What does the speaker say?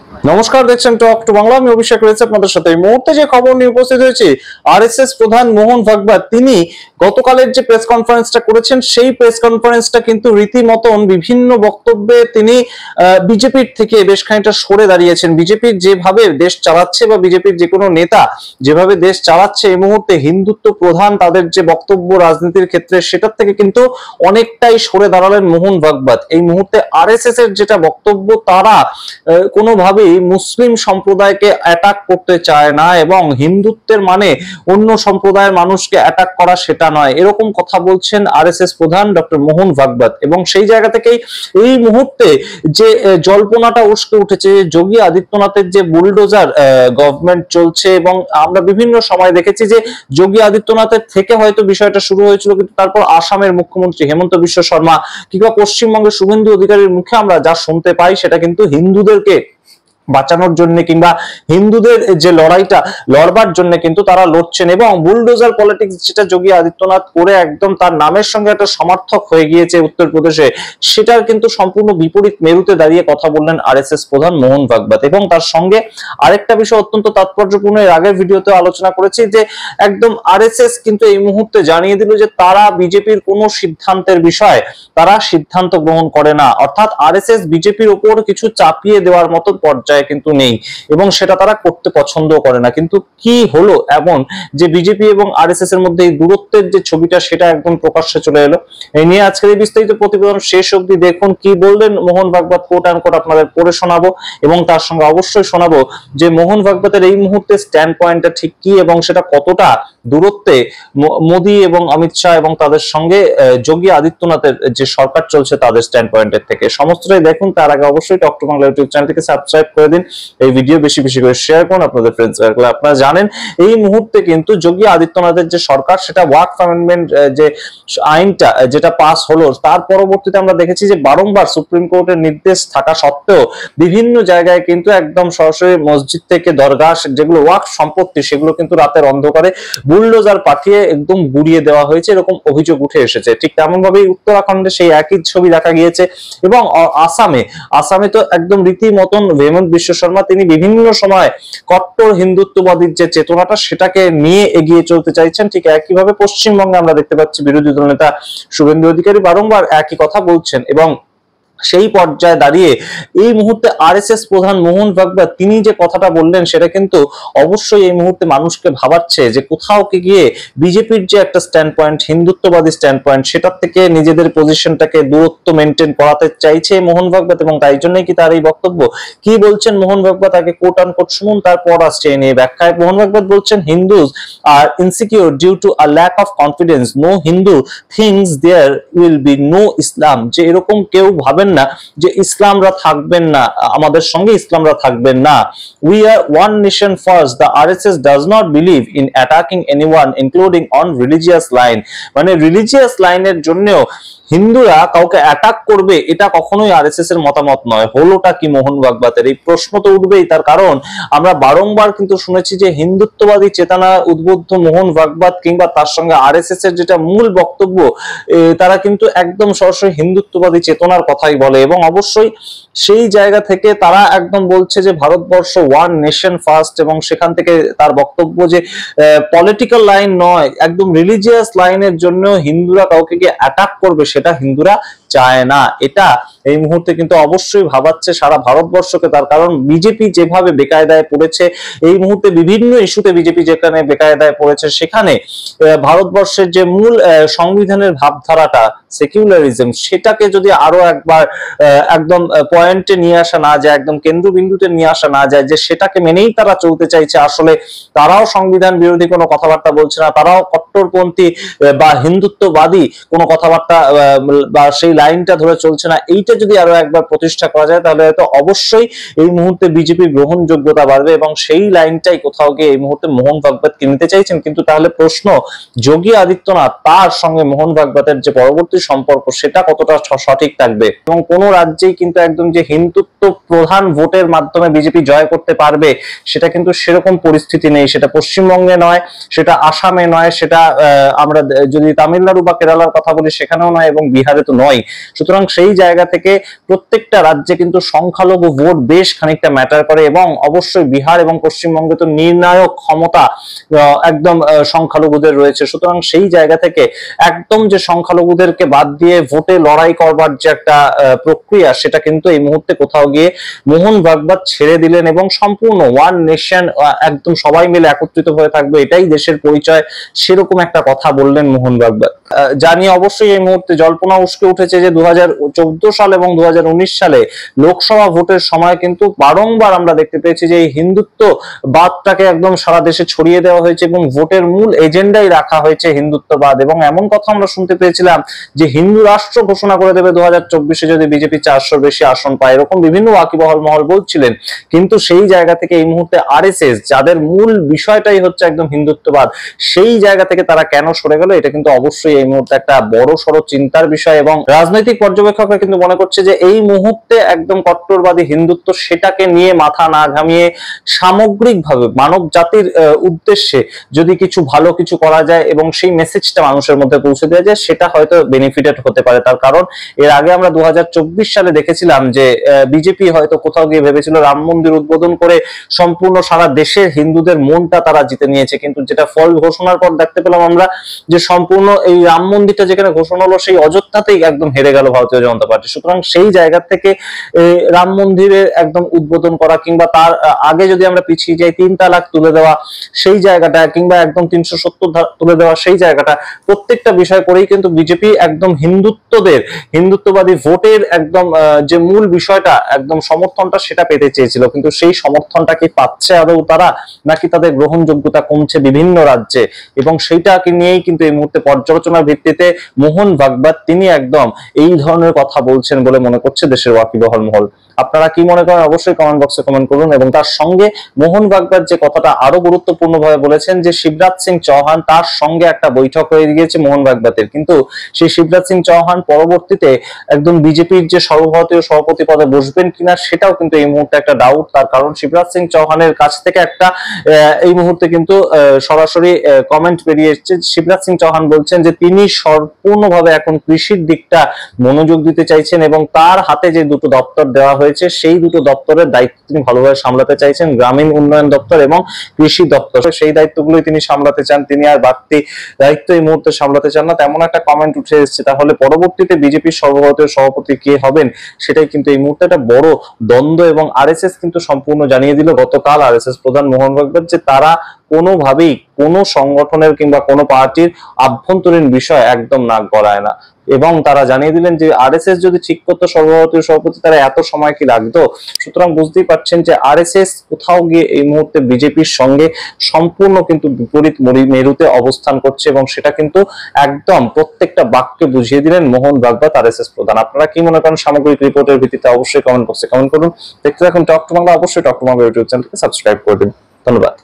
নমস্কার, দেখছেন talk to Bangla. আমি অভিষেক রয়েছে আপনাদের সাথে। এই মুহূর্তে যে খবর নিয়ে উপস্থিত হয়েছি, আরএসএস প্রধান মোহন ভাগবত তিনি গতকালের যে প্রেস কনফারেন্সটা করেছেন, সেই প্রেস কনফারেন্সটা কিন্তু রীতিমতন বিভিন্ন বক্তব্যে তিনি বিজেপির থেকে বেশ খানিকটা সরে দাঁড়িয়েছেন। বিজেপির যেভাবে দেশ চালাচ্ছে বা বিজেপির যে কোনো নেতা যেভাবে দেশ চালাচ্ছে এই মুহূর্তে, হিন্দুত্ব প্রধান তাদের যে বক্তব্য রাজনীতির ক্ষেত্রে, সেটার থেকে কিন্তু অনেকটাই সরে দাঁড়ালেন মোহন ভাগবত। এই মুহূর্তে আরএসএস এর যেটা বক্তব্য, তারা কোনোভাবে মুসলিম সম্প্রদায়কে অ্যাটাক করতে চায় না এবং হিন্দুত্বের মানে অন্য সম্প্রদায়ের মানুষকে অ্যাটাক করা সেটা নয়, এরকম কথা বলছেন আরএসএস প্রধান ডক্টর মোহন ভাগবত। এবং সেই জায়গা থেকেই এই মুহূর্তে যে জল্পনাটা উস্কে উঠেছে, যোগী আদিত্যনাথের যে বুলডোজার গভর্নমেন্ট চলছে, এবং আমরা বিভিন্ন সময় দেখেছি যে যোগী আদিত্যনাথের থেকে হয়তো বিষয়টা শুরু হয়েছিল, কিন্তু তারপর আসামের মুখ্যমন্ত্রী হেমন্ত বিশ্ব শর্মা কিংবা পশ্চিমবঙ্গের শুভেন্দু অধিকারীর মুখে আমরা যা শুনতে পাই, সেটা কিন্তু হিন্দুদেরকে বাঁচানোর জন্য কিংবা হিন্দুদের যে লড়াইটা লড়বার জন্য কিন্তু তারা লড়ছেন। এবং বুলডোজার পলিটিক্স যেটা যোগী আদিত্যনাথ করে একদম তার নামের সঙ্গে একটা সমর্থক হয়ে গিয়েছে উত্তরপ্রদেশে, সেটার কিন্তু সম্পূর্ণ বিপরীত মেরুতে দাঁড়িয়ে কথা বললেন আরএসএস প্রধান মোহন ভাগবত। এবং তার সঙ্গে আরেকটা বিষয় অত্যন্ত তাৎপর্যপূর্ণ, এর আগের ভিডিওতে আলোচনা করেছি যে একদম আরএসএস কিন্তু এই মুহূর্তে জানিয়ে দিল যে তারা বিজেপির কোনো সিদ্ধান্তের বিষয়ে তারা সিদ্ধান্ত গ্রহণ করে না, অর্থাৎ আরএসএস বিজেপির উপর কিছু চাপিয়ে দেওয়ার মতো পর্যায়ে কিন্তু নেই এবং সেটা তারা করতে পছন্দ করে না। কিন্তু কি হলো এমন যে বিজেপি এবং আরএসএস এর মধ্যে এই দূরত্বের যে ছবিটা, সেটা একদম প্রকাশ্যে চলে এলো। এই নিয়ে আজকের এই বিস্তারিত প্রতিবেদন শেষ অবধি দেখুন। কি বললেন Mohan Bhagwat, coat and quote আপনাদের পড়ে শোনাবো এবং তার সঙ্গে অবশ্যই শোনাবো যে মোহন ভাগবতের এই মুহূর্তে স্ট্যান্ড পয়েন্টটা ঠিক কি এবং সেটা কতটা দূরত্বে মোদী এবং অমিত শাহ এবং তাদের সঙ্গে যোগী আদিত্যনাথের যে সরকার চলছে তাদের স্ট্যান্ড পয়েন্টের থেকে। সমস্তটাই দেখুন। তার আগে অবশ্যই টক টু বাংলা ইউটিউব চ্যানেলটিকে সাবস্ক্রাইব করে দিন, এই ভিডিও বেশি বেশি করে শেয়ার করুন আপনাদের ফ্রেন্ডস সার্কেলে। আপনারা জানেন এই মুহূর্তে কিন্তু যোগী আদিত্যনাথের যে সরকার, সেটা ওয়াকফ অ্যামেন্ডমেন্ট যে আইনটা যেটা পাস হলো, তার পরবর্তীতে আমরা দেখেছি যে বারংবার সুপ্রিম কোর্টের নির্দেশ থাকা সত্ত্বেও বিভিন্ন জায়গায় কিন্তু একদম সরাসরি মসজিদ থেকে দরগা, যেগুলো ওয়াকফ সম্পত্তি, সেগুলো কিন্তু রাতের অন্ধকারে বুলডোজার পাঠিয়ে একদম গুড়িয়ে দেওয়া হয়েছে, এরকম অভিযোগ উঠে এসেছে। ঠিক তেমন ভাবেই উত্তরাখণ্ডে সেই একই ছবি দেখা গিয়েছে। এবং আসামে তো একদম রীতিমতন হেমন্ত বিশ্ব শর্মা তিনি বিভিন্ন সময় কট্টর হিন্দুত্ববাদীর যে চেতনাটা, সেটাকে নিয়ে এগিয়ে চলতে চাইছেন। ঠিক একইভাবে পশ্চিমবঙ্গে আমরা দেখতে পাচ্ছি বিরোধী দল নেতা শুভেন্দু অধিকারী বারংবার একই কথা বলছেন। এবং সেই পর্যায়ে দাঁড়িয়ে এই মুহূর্তে আরএসএস প্রধান মোহন ভাগবত তিনি যে কথাটা বললেন, সেটা কিন্তু অবশ্যই এই মুহূর্তে মানুষকে ভাবাচ্ছে যে কোথাও গিয়ে বিজেপির যে একটা স্ট্যান্ড পয়েন্ট, হিন্দুত্ববাদী স্ট্যান্ড পয়েন্ট, সেটার থেকে নিজেদের পজিশনটাকে দূরত্ব মেনটেন করাতে চাইছে মোহন ভাগবত। এবং তাই জন্যই কি তার এই বক্তব্য। কি বলছেন মোহন ভাগবত, আগে কোট আন কোট শুনুন, তারপর আসছে এই নিয়ে ব্যাখ্যায়। মোহন ভাগবত বলছেন, Hindus are insecure due to a lack of confidence, no Hindu thinks there will be no Islam. যে এরকম কেউ ভাবেন না যে ইসলামরা থাকবেন না, আমাদের সঙ্গে ইসলামরা থাকবেন না। We are one nation first. The RSS does not believe in attacking anyone, including on religious line. মানে রিলিজিয়াস লাইনের জন্যও হিন্দুরা কাউকে অ্যাটাক করবে, এটা কখনোই আরএসএস এর মতামত নয়। হলোটা কি মোহন ভাগবতের? এই প্রশ্ন তো উঠবেই, তার কারণ আমরা বারংবার কিন্তু শুনেছি যে হিন্দুত্ববাদী চেতনা উদ্বুদ্ধ মোহন ভাগবত কিংবা তার সঙ্গে আরএসএস এর যেটা মূল বক্তব্য, তারা কিন্তু একদম সরাসরি হিন্দুত্ববাদী চেতনার কথাই বলে। এবং অবশ্যই সেই জায়গা থেকে তারা একদম বলছে যে ভারতবর্ষ ওয়ান নেশন ফার্স্ট, এবং সেখান থেকে তার বক্তব্য যে পলিটিক্যাল লাইন নয়, একদম রিলিজিয়াস লাইনের জন্য হিন্দুরা কাউকে গিয়ে অ্যাটাক করবে, সেটা হিন্দুরা চায় না। এটা এই মুহূর্তে কিন্তু অবশ্যই ভাবাচ্ছে সারা ভারতবর্ষকে। তার কারণ বিজেপি যেভাবে বেকায়দায় পড়েছে এই মুহূর্তে, বিভিন্ন ইস্যুতে বিজেপি যেখানে বেকায়দায় পড়েছে, সেখানে ভারতবর্ষের যে মূল সংবিধানের ভাবধারাটা সেকুলারিজম, সেটাকে যদি আরো একবার একদম পয়েন্টে নিয়ে আসা না যায়, একদম কেন্দ্রবিন্দুতে নিয়ে আসা না যায়, যে সেটাকে মেনেই তারা চলতে চাইছে, আসলে তারাও সংবিধান বিরোধী কোনো কথাবার্তা বলছে না, তারাও কট্টরপন্থী বা হিন্দুত্ববাদী কোনো কথাবার্তা বা সেই লাইনটা ধরে চলছে না, এইটা যদি আরো একবার প্রতিষ্ঠা করা যায়, তাহলে হয়তো অবশ্যই এই মুহূর্তে বিজেপির গ্রহণযোগ্যতা বাড়বে। এবং সেই লাইনটাই কোথাও গিয়ে এই মুহূর্তে মোহন ভাগবত নিতে চাইছেন। কিন্তু তাহলে প্রশ্ন, যোগী আদিত্যনাথ তার সঙ্গে মোহন ভাগবতের যে পরবর্তী সম্পর্ক, সেটা কতটা সঠিক থাকবে? এবং কোন রাজ্যেই কিন্তু একদম যে হিন্দুত্ব প্রধান ভোটের মাধ্যমে বিজেপি জয় করতে পারবে, সেটা কিন্তু সেরকম পরিস্থিতি নেই। সেটা পশ্চিমবঙ্গে নয়, সেটা আসামে নয়, সেটা আমরা যদি তামিলনাড়ু বা কেরালার কথা বলি সেখানেও নয়, এবং বিহারে তো নয়। সুতরাং সেই জায়গা থেকে প্রত্যেকটা রাজ্যে কিন্তু সংখ্যালঘু ভোট বেশ খানিকটা ম্যাটার করে, এবং অবশ্যই বিহার এবং পশ্চিমবঙ্গে তো নির্ণায়ক ক্ষমতা একদম সংখ্যালঘুদের রয়েছে। সুতরাং সেই জায়গা থেকে একদম যে সংখ্যালঘুদেরকে বাদ দিয়ে ভোটে লড়াই করবার যে একটা প্রক্রিয়া, সেটা কিন্তু এই মুহূর্তে কোথাও গিয়ে মোহন ভাগবত ছেড়ে দিলেন, এবং সম্পূর্ণ ওয়ান নেশন, একদম সবাই মিলে একত্রিত হয়ে থাকবে, এটাই দেশের পরিচয়, সেরকম একটা কথা বললেন মোহন ভাগবত। জানি অবশ্যই এই মুহূর্তে জল্পনা উস্কে উঠেছে যে 2014 সাল এবং 2019 সালে লোকসভা ভোটের সময় কিন্তু বারংবার আমরা দেখতে পেয়েছি যে এই হিন্দুত্ববাদটাকে একদম সারা দেশে ছড়িয়ে দেওয়া হয়েছে, এবং ভোটের মূল এজেন্ডাই রাখা হয়েছে হিন্দুত্ববাদ। এবং এমন কথা আমরা শুনতে পেয়েছিলাম যে হিন্দু রাষ্ট্র ঘোষণা করে দেবে 2024-এ যদি বিজেপি 400-র বেশি আসন পায়, এরকম বিভিন্ন ওয়াকিবহাল মহল বলছিলেন। কিন্তু সেই জায়গা থেকে এই মুহূর্তে আরএসএস, যাদের মূল বিষয়টাই হচ্ছে একদম হিন্দুত্ববাদ, সেই জায়গা থেকে তারা কেন সরে গেল, এটা কিন্তু অবশ্যই এই মুহূর্তে একটা বড় সড়ো চিন্তার বিষয়। এবং রাজনৈতিক পর্যবেক্ষকরা কিন্তু মনে করছে যে এই মুহূর্তে একদম কট্টরবাদী হিন্দুত্ব, সেটাকে নিয়ে মাথা না ঘামিয়ে সামগ্রিকভাবে মানব জাতির উদ্দেশ্যে যদি কিছু ভালো কিছু করা যায় এবং সেই মেসেজটা মানুষের মধ্যে পৌঁছে দেওয়া যায়, সেটা হয়তো বেনিফিটেড হতে পারে। তার কারণ এর আগে আমরা 2024 সালে দেখেছিলাম যে বিজেপি হয়তো কোথাও গিয়ে ভেবেছিল রাম মন্দির উদ্বোধন করে সম্পূর্ণ সারা দেশের হিন্দুদের মনটা তারা জিতে নিয়েছে, কিন্তু যেটা ফল ঘোষণার পর দেখতে পেলাম আমরা যে সম্পূর্ণ এই রাম মন্দিরটা যেখানে ঘোষণা হলো, সেই অযোধ্যাতেই একদম হেরে গেল ভারতীয় জনতা পার্টি। সুতরাং সেই জায়গা থেকে রাম মন্দিরের একদম উদ্বোধন করা, কিংবা তার আগে যদি আমরা পিছিয়ে যাই 3 তালাক তুলে দেওয়া সেই জায়গাটা, কিংবা একদম 370 তুলে দেওয়া সেই জায়গাটা, প্রত্যেকটা বিষয় করেই কিন্তু বিজেপি একদম হিন্দুত্ববাদী ভোটের একদম যে মূল বিষয়টা, একদম সমর্থনটা, সেটা পেতে চেয়েছিল। কিন্তু সেই সমর্থনটা কি পাচ্ছে আদৌ তারা, নাকি তাদের গ্রহণযোগ্যতা কমছে বিভিন্ন রাজ্যে? এবং সেইটাকে নিয়েই কিন্তু এই মুহূর্তে পর্যালোচনার ভিত্তিতে মোহন ভাগবত তিনি একদম এই ধরনের কথা বলছেন বলে মনে করছে দেশের ওয়াকিবহাল মহল। আপনারা কি মনে করেন অবশ্যই কমেন্ট বক্সে কমেন্ট করুন। এবং তার সঙ্গে মোহন ভাগবত যে কথাটা আরো গুরুত্বপূর্ণ ভাবে বলেছেন যে শিবরাজ সিং চৌহান, তার সঙ্গে একটা বৈঠক হয়ে গিয়েছে মোহন ভাগবতের, কিন্তু সেই শিবরাজ সিং চৌহান পরবর্তীতে একদম বিজেপির যে সর্বভারতীয় সভাপতি পদে বসবেন কিনা, সেটাও কিন্তু এই মুহূর্তে একটা ডাউট। তার কারণ শিবরাজ সিং চৌহানের কাছ থেকে একটা এই মুহূর্তে কিন্তু সরাসরি কমেন্ট বেরিয়ে এসেছে। শিবরাজ সিং চৌহান বলছেন যে তিনি সম্পূর্ণভাবে এখন কৃষির দিকটা মনোযোগ দিতে চাইছেন, এবং তার হাতে যে দুটো দপ্তর দেওয়া হয়েছে, সেই দুটো দপ্তরের দায়িত্ব তিনি ভালোভাবে সামলাতে চাইছেন, গ্রামীণ উন্নয়ন দপ্তর এবং কৃষি দপ্তর, সেই দায়িত্বগুলোই তিনি সামলাতে চান। তিনি আর বাড়তি দায়িত্ব এই মুহূর্তে সামলাতে চান না, তেমন একটা কমেন্ট উঠে এসেছে। তাহলে পরবর্তীতে বিজেপির সর্বভারতীয় সভাপতি কে হবেন, সেটাই কিন্তু এই মুহূর্তে একটা বড় দ্বন্দ্ব। এবং আরএসএস কিন্তু সম্পূর্ণ জানিয়ে দিল গতকাল আরএসএস প্রধান মোহন ভাগবত যে তারা কোনোভাবেই কোনো সংগঠনের কিংবা কোনো পার্টির আভ্যন্তরীণ বিষয় একদম নাক গলায় না। এবং তারা জানিয়ে দিলেন যে আরএসএস যদি ঠিক করতো সর্বভারতীয় সভাপতি, তারা এত সময় কি লাগতো? সুতরাং বুঝতেই পারছেন যে আরএসএস কোথাও গিয়ে এই মুহূর্তে বিজেপির সঙ্গে সম্পূর্ণ কিন্তু বিপরীত মেরুতে অবস্থান করছে, এবং সেটা কিন্তু একদম প্রত্যেকটা বাক্যে বুঝিয়ে দিলেন মোহন ভাগবত আরএসএস প্রধান। আপনারা কি মনে করেন সামগ্রিক রিপোর্টের ভিত্তিতে অবশ্যই কমেন্ট বক্সে কমেন্ট করুন। দেখতে থাকুন টক টু বাংলা, অবশ্যই টক টু বাংলা ইউটিউব চ্যানেলকে সাবস্ক্রাইব করে দিন। ধন্যবাদ।